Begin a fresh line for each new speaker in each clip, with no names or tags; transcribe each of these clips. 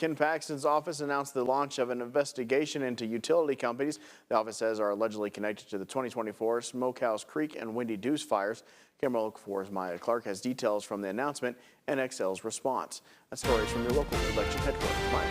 Ken Paxton's office announced the launch of an investigation into utility companies the office says are allegedly connected to the 2024 Smokehouse Creek and Windy Deuce fires. Camera Local 4's Maya Clark has details from the announcement and XL's response. That story is from your local election headquarters. Maya.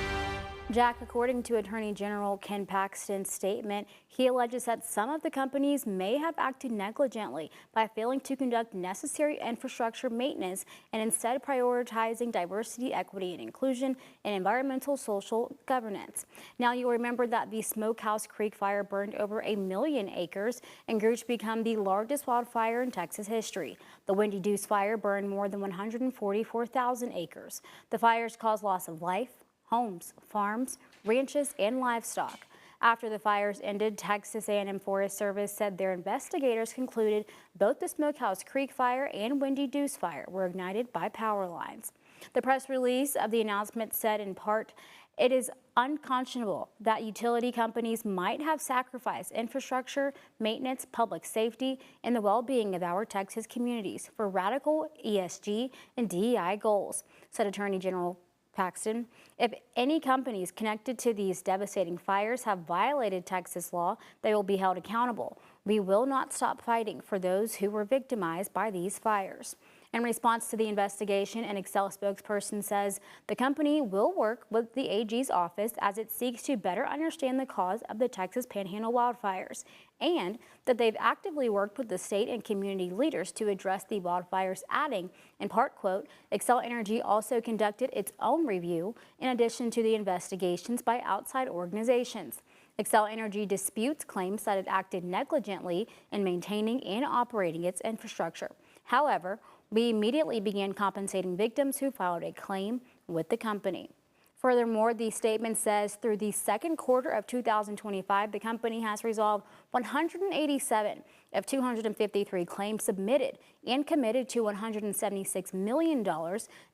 Jack, according to Attorney General Ken Paxton's statement, he alleges that some of the companies may have acted negligently by failing to conduct necessary infrastructure maintenance and instead prioritizing diversity, equity, and inclusion and environmental social governance. Now, you'll remember that the Smokehouse Creek fire burned over 1 million acres and grew to become the largest wildfire in Texas history. The Windy Deuce fire burned more than 144,000 acres. The fires caused loss of life, homes, farms, ranches, and livestock. After the fires ended, Texas A&M Forest Service said their investigators concluded both the Smokehouse Creek fire and Windy Deuce fire were ignited by power lines. The press release of the announcement said in part, "It is unconscionable that utility companies might have sacrificed infrastructure, maintenance, public safety, and the well-being of our Texas communities for radical ESG and DEI goals," said Attorney General Paxton. "If any companies connected to these devastating fires have violated Texas law, they will be held accountable. We will not stop fighting for those who were victimized by these fires." In response to the investigation, an Excel spokesperson says the company will work with the AG's office as it seeks to better understand the cause of the Texas Panhandle wildfires, and that they've actively worked with the state and community leaders to address the wildfires, adding, in part, quote, "Excel Energy also conducted its own review in addition to the investigations by outside organizations. Excel Energy disputes claims that it acted negligently in maintaining and operating its infrastructure. However, we immediately began compensating victims who filed a claim with the company." Furthermore, the statement says through the second quarter of 2025, the company has resolved 187 of 253 claims submitted and committed to $176 million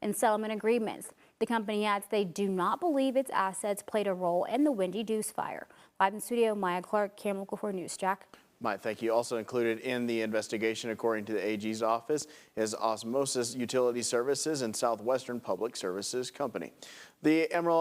in settlement agreements. The company adds they do not believe its assets played a role in the Windy Deuce fire. Live in studio, Maya Clark, Camera Local 4 News. Jack.
Maya, thank you. Also included in the investigation, according to the AG's office, is Osmosis Utility Services and Southwestern Public Services Company. The Emerald